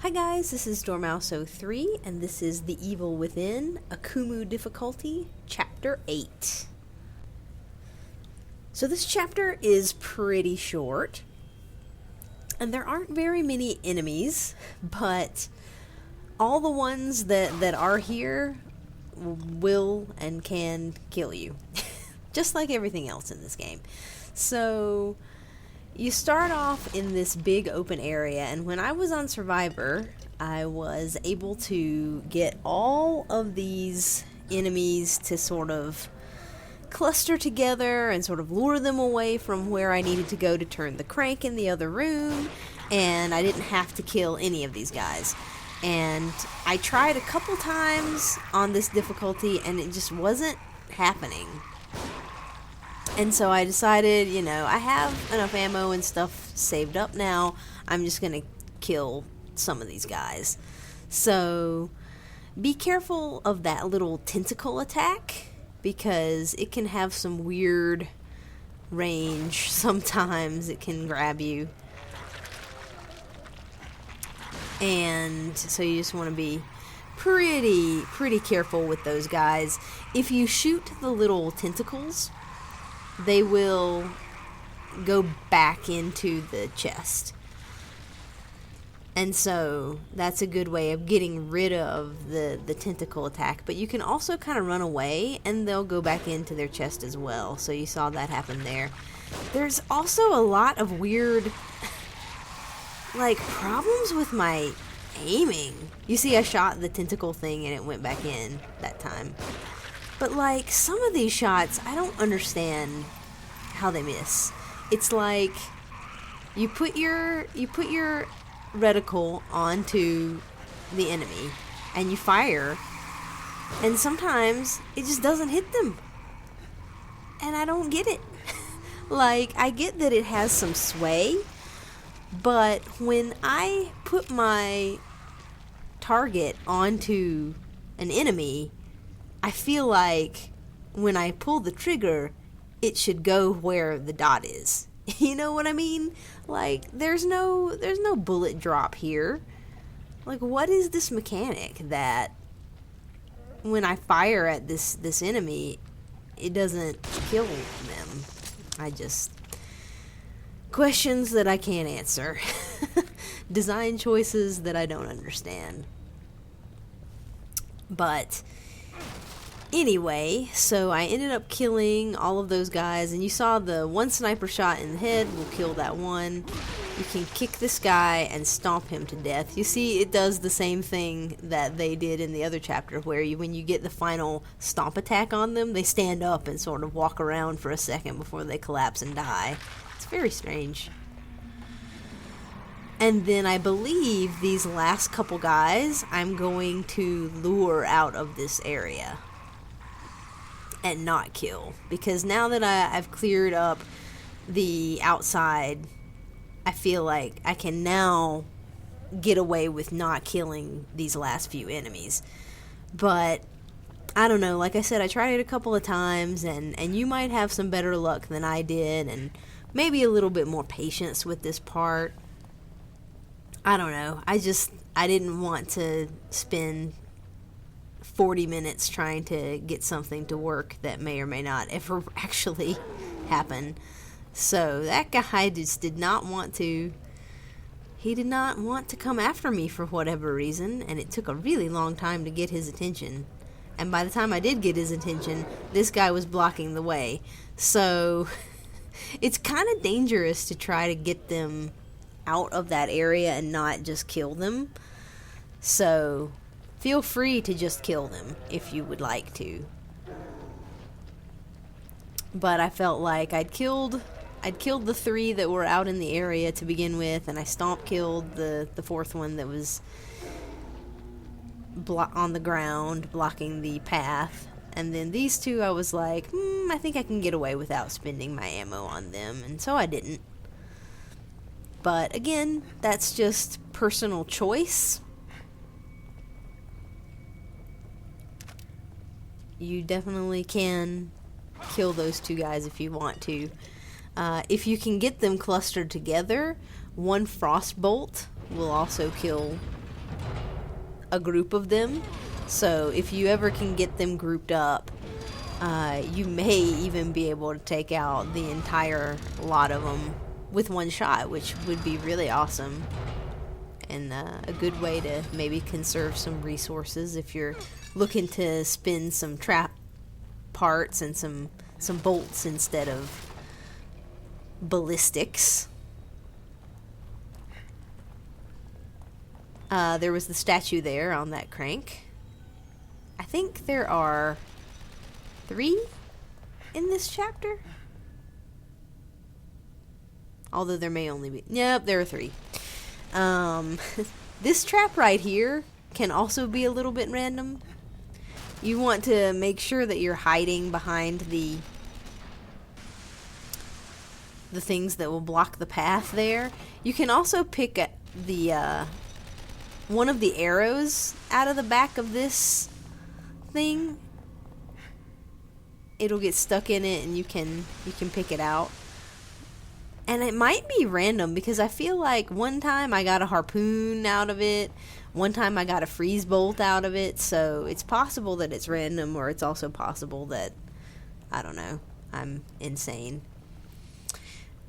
Hi guys, this is Dormouse03, and this is The Evil Within, Akumu difficulty, Chapter 8. So this chapter is pretty short, and there aren't very many enemies, but all the ones that are here will and can kill you, just like everything else in this game. So you start off in this big open area, and when I was on Survivor, I was able to get all of these enemies to sort of cluster together and sort of lure them away from where I needed to go to turn the crank in the other room, and I didn't have to kill any of these guys. And I tried a couple times on this difficulty, and it just wasn't happening. And so I decided, you know, I have enough ammo and stuff saved up now. I'm just going to kill some of these guys. So be careful of that little tentacle attack, because it can have some weird range. Sometimes it can grab you. And so you just want to be pretty careful with those guys. If you shoot the little tentacles, they will go back into the chest. And so that's a good way of getting rid of the tentacle attack. But you can also kind of run away and they'll go back into their chest as well. So you saw that happen there. There's also a lot of weird, like, problems with my aiming. You see, I shot the tentacle thing and it went back in that time. But, like, some of these shots, I don't understand how they miss. It's like you put your reticle onto the enemy and you fire, and sometimes it just doesn't hit them. And I don't get it. Like, I get that it has some sway, but when I put my target onto an enemy, I feel like when I pull the trigger, it should go where the dot is. You know what I mean? Like, there's no bullet drop here. Like, what is this mechanic that when I fire at this enemy, it doesn't kill them? I just... questions that I can't answer. Design choices that I don't understand. But anyway, so I ended up killing all of those guys, and you saw the one sniper shot in the head will kill that one. You can kick this guy and stomp him to death. You see, it does the same thing that they did in the other chapter, where when you get the final stomp attack on them, they stand up and sort of walk around for a second before they collapse and die. It's very strange. And then I believe these last couple guys I'm going to lure out of this area and not kill, because now that I've cleared up the outside, I feel like I can now get away with not killing these last few enemies. But I don't know, like I said, I tried it a couple of times, and you might have some better luck than I did, and maybe a little bit more patience with this part. I don't know, I didn't want to spend 40 minutes trying to get something to work that may or may not ever actually happen. So that guy just did not want to come after me for whatever reason, and it took a really long time to get his attention. And by the time I did get his attention, this guy was blocking the way. So it's kind of dangerous to try to get them out of that area and not just kill them. So feel free to just kill them if you would like to. But I felt like I'd killed the 3 that were out in the area to begin with, and I stomp killed the 4th one that was on the ground blocking the path. And then these 2, I was like, I think I can get away without spending my ammo on them, and so I didn't. But again, that's just personal choice. You definitely can kill those 2 guys if you want to. If you can get them clustered together, one frost bolt will also kill a group of them. So if you ever can get them grouped up, you may even be able to take out the entire lot of them with one shot, which would be really awesome. And a good way to maybe conserve some resources if you're looking to spin some trap parts and some bolts instead of ballistics. There was the statue there on that crank. I think there are 3 in this chapter. Although there may only be... Yep, there are 3. This trap right here can also be a little bit random. You want to make sure that you're hiding behind the things that will block the path there. You can also pick the one of the arrows out of the back of this thing. It'll get stuck in it and you can pick it out. And it might be random because I feel like one time I got a harpoon out of it, one time I got a freeze bolt out of it, so it's possible that it's random, or it's also possible that, I don't know, I'm insane.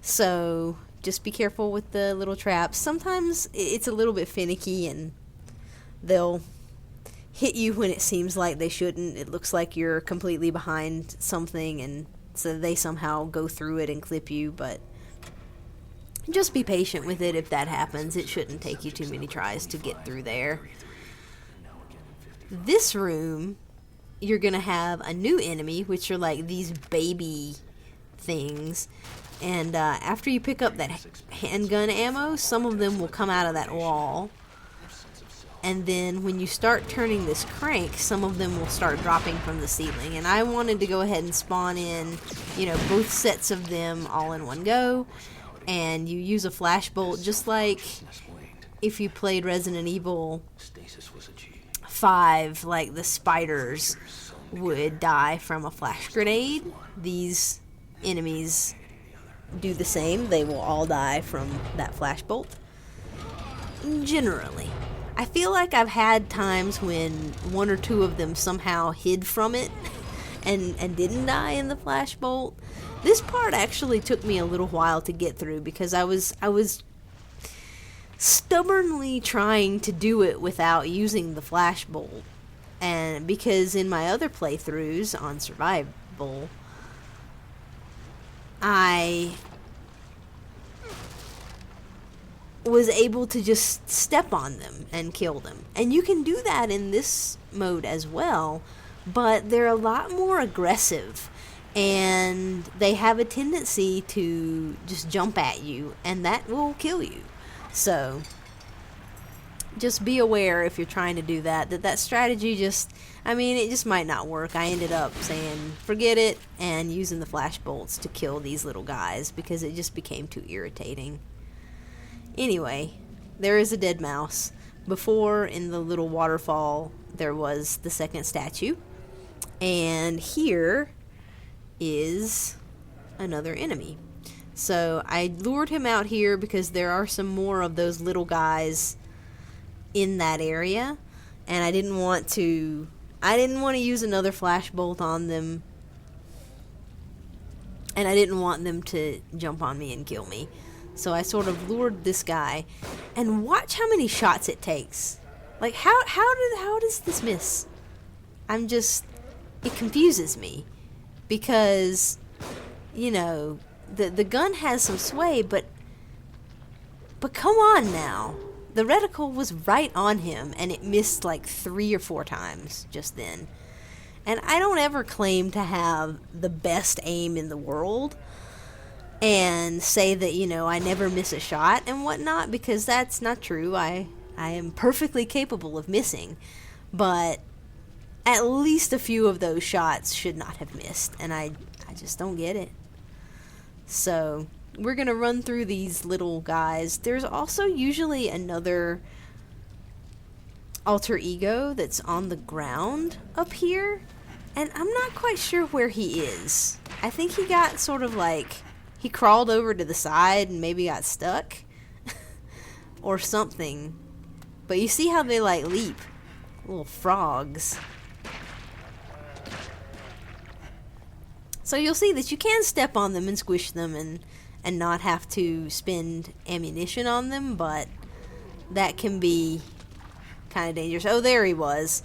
So just be careful with the little traps. Sometimes it's a little bit finicky and they'll hit you when it seems like they shouldn't. It looks like you're completely behind something, and so they somehow go through it and clip you, but just be patient with it if that happens. It shouldn't take you too many tries to get through there. This room, you're going to have a new enemy, which are like these baby things. And after you pick up that handgun ammo, some of them will come out of that wall. And then when you start turning this crank, some of them will start dropping from the ceiling. And I wanted to go ahead and spawn in, both sets of them all in one go. And you use a flash bolt, just like if you played Resident Evil 5, like the spiders would die from a flash grenade. These enemies do the same. They will all die from that flash bolt. Generally. I feel like I've had times when 1 or 2 of them somehow hid from it and didn't die in the flash bolt. This part actually took me a little while to get through because I was stubbornly trying to do it without using the flash bolt. And because in my other playthroughs on survival, I was able to just step on them and kill them. And you can do that in this mode as well, but they're a lot more aggressive. And they have a tendency to just jump at you, and that will kill you. So just be aware if you're trying to do that strategy it just might not work. I ended up saying forget it and using the flash bolts to kill these little guys because it just became too irritating. Anyway, there is a dead mouse. Before, in the little waterfall, there was the second statue. And here is another enemy. So I lured him out here because there are some more of those little guys in that area, and I didn't want to use another flash bolt on them, and I didn't want them to jump on me and kill me. So I sort of lured this guy, and watch how many shots it takes. Like how does this miss? It confuses me. Because, the gun has some sway, but come on now. The reticle was right on him, and it missed like 3 or 4 times just then. And I don't ever claim to have the best aim in the world and say that, I never miss a shot and whatnot, because that's not true. I am perfectly capable of missing, but at least a few of those shots should not have missed, and I just don't get it. So we're going to run through these little guys. There's also usually another alter ego that's on the ground up here, and I'm not quite sure where he is. I think he got sort of like, he crawled over to the side and maybe got stuck or something. But you see how they like leap. little frogs. So you'll see that you can step on them and squish them and not have to spend ammunition on them, but that can be kind of dangerous. Oh, there he was.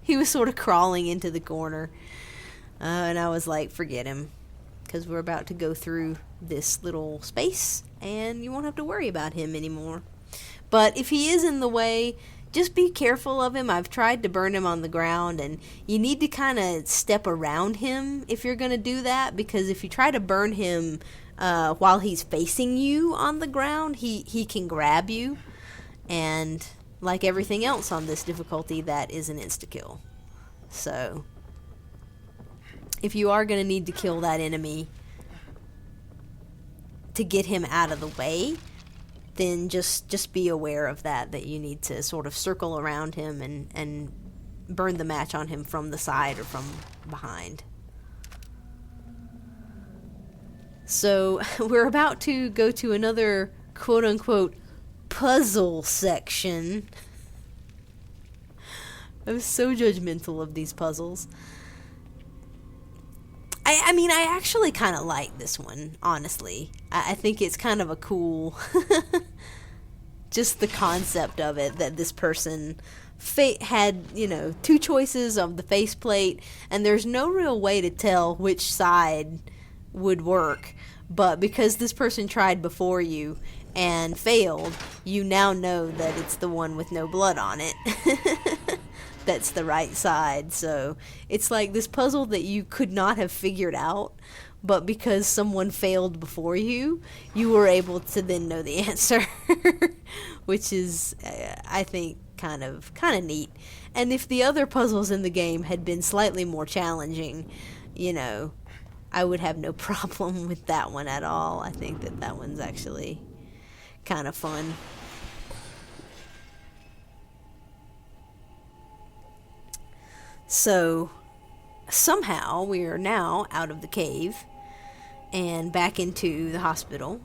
He was sort of crawling into the corner. And I was like, forget him. Because we're about to go through this little space, and you won't have to worry about him anymore. But if he is in the way, just be careful of him. I've tried to burn him on the ground, and you need to kind of step around him if you're going to do that, because if you try to burn him while he's facing you on the ground, he can grab you, and like everything else on this difficulty, that is an insta-kill. So if you are going to need to kill that enemy to get him out of the way, then just be aware of that you need to sort of circle around him and burn the match on him from the side or from behind. So we're about to go to another quote-unquote puzzle section. I was so judgmental of these puzzles. I mean, I actually kind of like this one, honestly. I think it's kind of a cool, just the concept of it, that this person had, you know, two choices of the faceplate, and there's no real way to tell which side would work. But because this person tried before you and failed, you now know that it's the one with no blood on it. That's the right side. So it's like this puzzle that you could not have figured out, but because someone failed before you were able to then know the answer. Which is, I think, kind of neat. And if the other puzzles in the game had been slightly more challenging, you know, I would have no problem with that one at all. I think that one's actually kind of fun. So somehow we are now out of the cave and back into the hospital.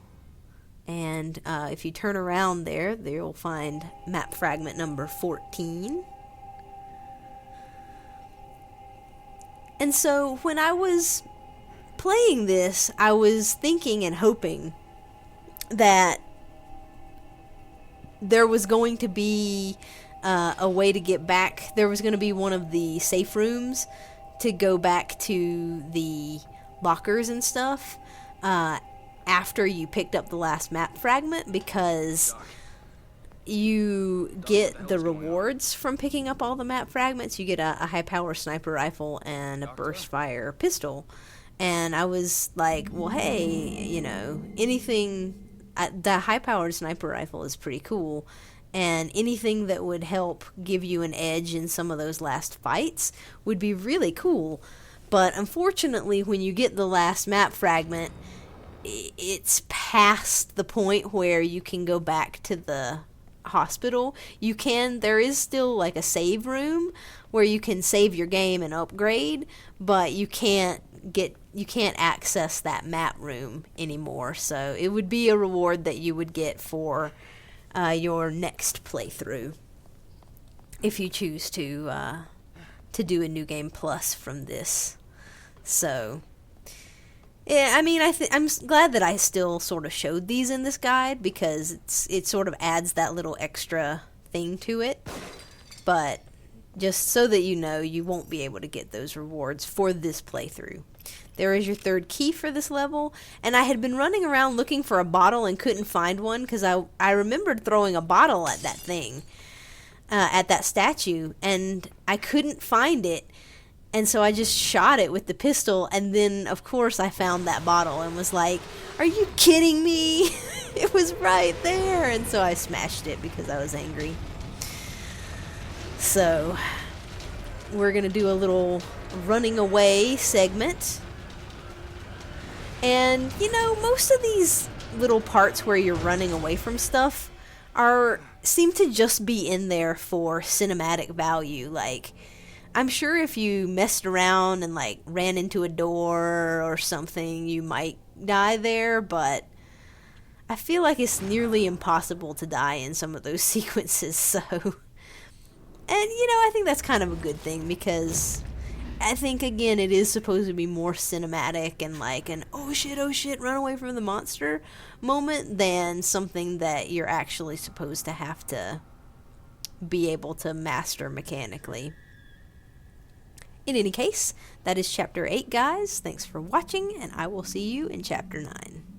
And if you turn around there, you'll find map fragment number 14. And so when I was playing this, I was thinking and hoping that there was going to be a way to get back. There was going to be one of the safe rooms to go back to the lockers and stuff after you picked up the last map fragment, because you get the rewards from picking up all the map fragments. You get a high power sniper rifle and a burst fire pistol. And I was like, well, hey, you know, anything, the high powered sniper rifle is pretty cool. And anything that would help give you an edge in some of those last fights would be really cool. But unfortunately, when you get the last map fragment, it's past the point where you can go back to the hospital. There is still like a save room where you can save your game and upgrade, but you can't access that map room anymore. So it would be a reward that you would get for your next playthrough if you choose to do a new game plus from this. So yeah, I mean, I'm glad that I still sort of showed these in this guide, because it sort of adds that little extra thing to it. But just so that you know, you won't be able to get those rewards for this playthrough. There is your third key for this level, and I had been running around looking for a bottle and couldn't find one, because I remembered throwing a bottle at that thing, at that statue, and I couldn't find it, and so I just shot it with the pistol, and then, of course, I found that bottle and was like, are you kidding me? It was right there, and so I smashed it because I was angry. So we're going to do a little running away segment. And, you know, most of these little parts where you're running away from stuff seem to just be in there for cinematic value. Like, I'm sure if you messed around and, like, ran into a door or something, you might die there, but I feel like it's nearly impossible to die in some of those sequences, so And, I think that's kind of a good thing, because I think, again, it is supposed to be more cinematic and like an oh shit, run away from the monster moment than something that you're actually supposed to have to be able to master mechanically. In any case, that is chapter 8, guys. Thanks for watching, and I will see you in chapter 9.